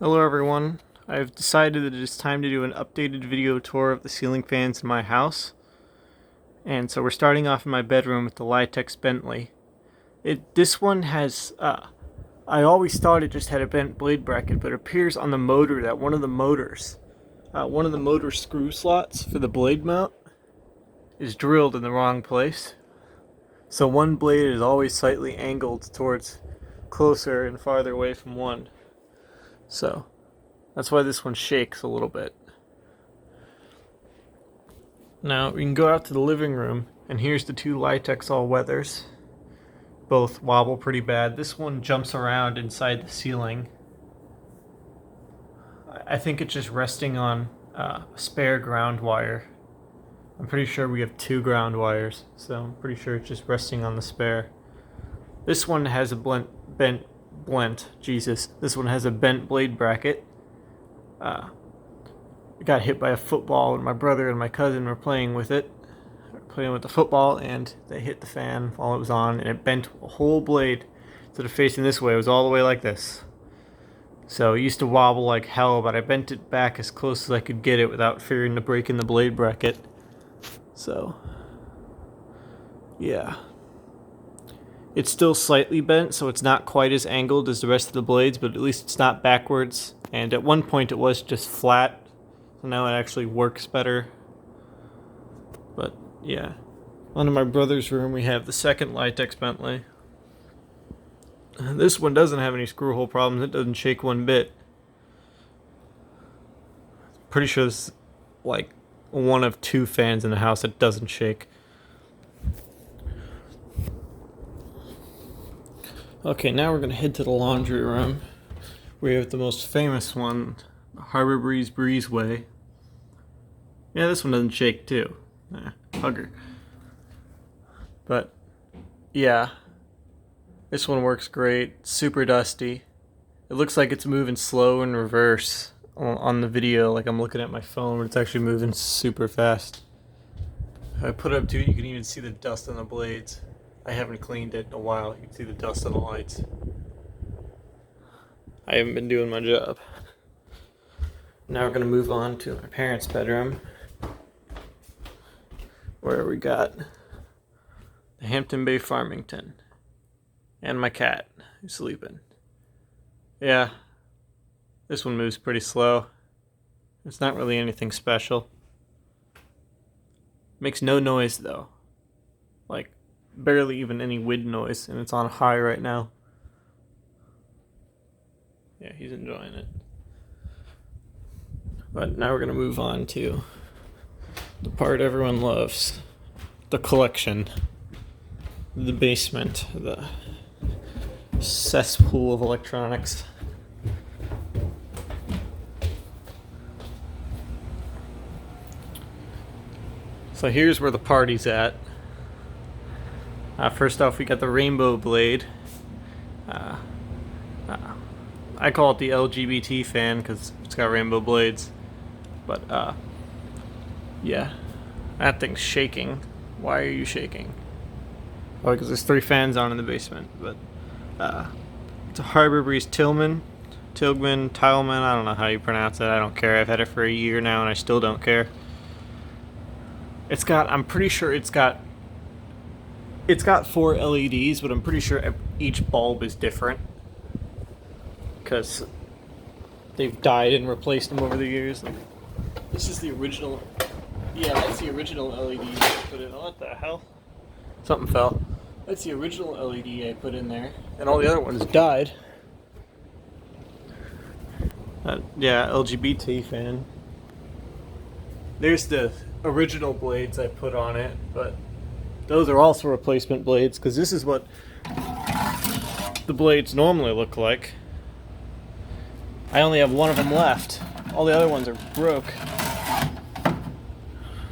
Hello everyone, I've decided that it is time to do an updated video tour of the ceiling fans in my house. And so we're starting off in my bedroom with the Litex Bentley. This one has, I always thought it just had a bent blade bracket, but it appears on the motor that one of the motor screw slots for the blade mount is drilled in the wrong place. So one blade is always slightly angled towards closer and farther away from one. So that's why this one shakes a little bit. Now we can go out to the living room, and here's the two Litex all-weathers. Both wobble pretty bad. This one jumps around inside the ceiling. I think it's just resting on a spare ground wire. I'm pretty sure we have two ground wires, so I'm pretty sure it's just resting on the spare. This one has a bent blade bracket. I got hit by a football when my brother and my cousin were playing with it. Playing with the football, and they hit the fan while it was on, and it bent a whole blade. Instead of facing this way, it was all the way like this. So it used to wobble like hell, but I bent it back as close as I could get it without fearing to break in the blade bracket. So, yeah. It's still slightly bent, so it's not quite as angled as the rest of the blades, but at least it's not backwards. And at one point it was just flat, so now it actually works better. But yeah, on in my brother's room we have the second Litex Bentley. This one doesn't have any screw hole problems. It doesn't shake one bit. Pretty sure this is like one of two fans in the house that doesn't shake. Okay, now we're gonna head to the laundry room. We have the most famous one, Harbor Breeze Breezeway. Yeah, this one doesn't shake too. Hugger. But yeah, this one works great. Super dusty. It looks like it's moving slow in reverse on the video, like I'm looking at my phone, but it's actually moving super fast. If I put it up to it, you can even see the dust on the blades. I haven't cleaned it in a while. You can see the dust on the lights. I haven't been doing my job. Now we're going to move on to my parents' bedroom, where we got the Hampton Bay Farmington and my cat who's sleeping. Yeah, this one moves pretty slow. It's not really anything special. Makes no noise though. Like barely even any wind noise, and it's on high right now. Yeah, he's enjoying it. But now we're gonna move on to the part everyone loves, the collection, the basement, the cesspool of electronics. So here's where the party's at. First off, we got the Rainbow Blade. I call it the LGBT fan because it's got rainbow blades. But yeah, that thing's shaking. Why are you shaking? Oh, because there's three fans on in the basement. But it's a Harbor Breeze Tileman, I don't know how you pronounce it. I don't care. I've had it for a year now and I still don't care. I'm pretty sure it's got 4 LEDs, but I'm pretty sure each bulb is different because they've dyed and replaced them over the years. This is the original. Yeah, that's the original LED I put in. Oh, what the hell? Something fell. That's the original LED I put in there, and all the other ones died. Yeah, LGBT fan. There's the original blades I put on it, but those are also replacement blades because this is what the blades normally look like. I only have one of them left. All the other ones are broke.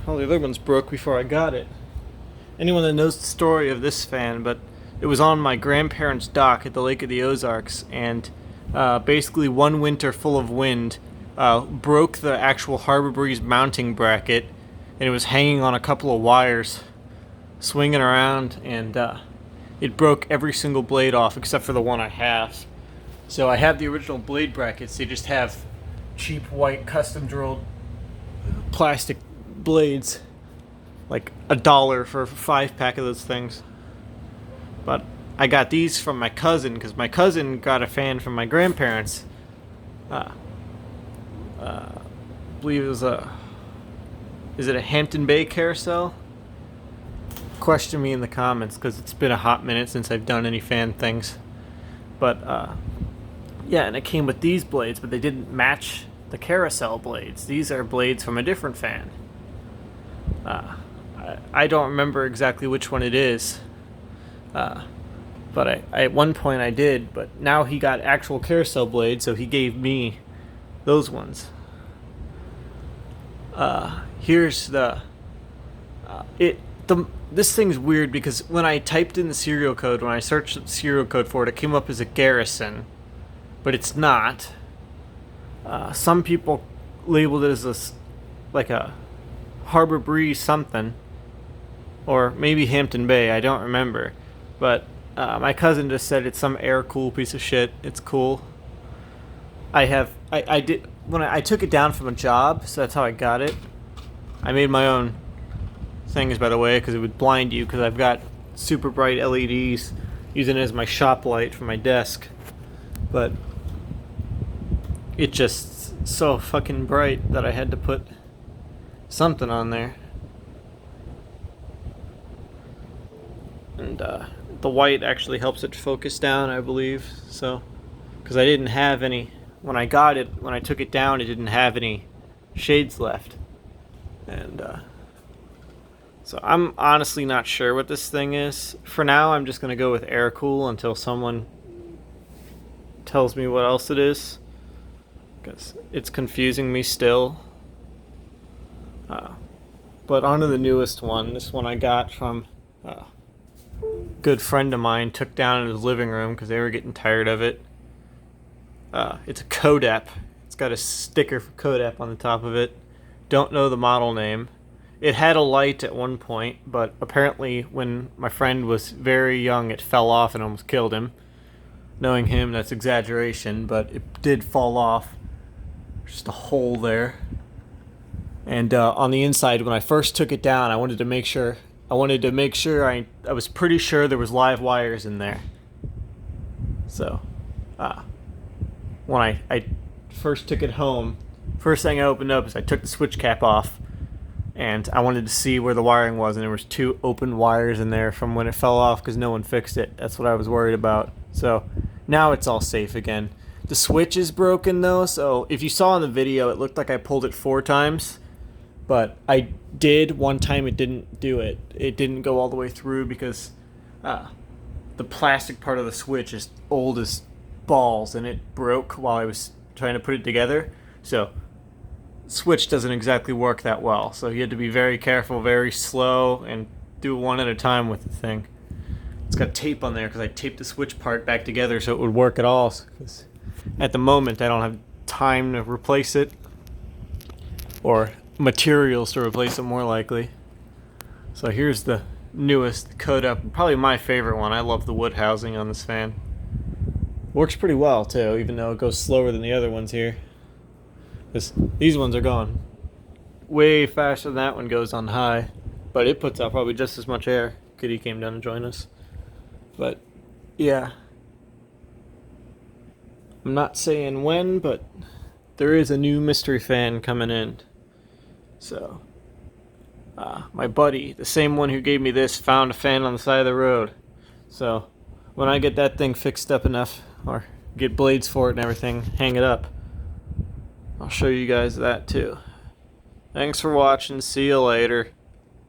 All the other ones broke before I got it. Anyone that knows the story of this fan, but it was on my grandparents' dock at the Lake of the Ozarks, and basically one winter full of wind broke the actual Harbor Breeze mounting bracket, and it was hanging on a couple of wires, swinging around, and it broke every single blade off except for the one I have. So I have the original blade brackets. They just have cheap white custom drilled plastic blades, like $1 for a 5-pack of those things. But I got these from my cousin because my cousin got a fan from my grandparents. I believe it was is it a Hampton Bay carousel? Question me in the comments because it's been a hot minute since I've done any fan things. But yeah, and it came with these blades, but they didn't match the carousel blades. These are blades from a different fan. I don't remember exactly which one it is. But I at one point I did, but now he got actual carousel blades, so he gave me those ones. Here's this thing's weird because when I typed in the serial code, when I searched the serial code for it, it came up as a Garrison, but it's not. Some people labeled it as like a Harbor Breeze something, or maybe Hampton Bay. I don't remember, but my cousin just said it's some air cool piece of shit. It's cool. I did when I took it down from a job, so that's how I got it. I made my own things, by the way, because it would blind you, because I've got super bright LEDs using it as my shop light for my desk, but it's just so fucking bright that I had to put something on there. And the white actually helps it focus down, I believe, so because I didn't have any when I got it. When I took it down, it didn't have any shades left, and so I'm honestly not sure what this thing is. For now, I'm just gonna go with air cool until someone tells me what else it is, because it's confusing me still. But on to the newest one. This one I got from a good friend of mine. Took down in his living room because they were getting tired of it. It's a Kodep. It's got a sticker for Kodep on the top of it. Don't know the model name. It had a light at one point, but apparently when my friend was very young, it fell off and almost killed him. Knowing him, that's exaggeration, but it did fall off. Just a hole there. And on the inside, when I first took it down, I wanted to make sure I was pretty sure there was live wires in there. So, when I first took it home, first thing I opened up is I took the switch cap off, and I wanted to see where the wiring was, and there was 2 open wires in there from when it fell off because no one fixed it. That's what I was worried about. So now it's all safe again. The switch is broken though, so if you saw in the video, it looked like I pulled it 4 times. But I did one time, it didn't do it. It didn't go all the way through because the plastic part of the switch is old as balls, and it broke while I was trying to put it together. So switch doesn't exactly work that well. So you had to be very careful, very slow, and do it one at a time with the thing. It's got tape on there because I taped the switch part back together so it would work at all. Because at the moment, I don't have time to replace it, or materials to replace it, more likely. So here's the newest Kodep, probably my favorite one. I love the wood housing on this fan. Works pretty well too, even though it goes slower than the other ones here. These ones are going way faster than that one goes on high, but it puts out probably just as much air. Kitty came down to join us. But yeah, I'm not saying when, but there is a new mystery fan coming in. So, my buddy, the same one who gave me this, found a fan on the side of the road. So, when I get that thing fixed up enough, or get blades for it and everything, hang it up, I'll show you guys that too. Thanks for watching. See you later.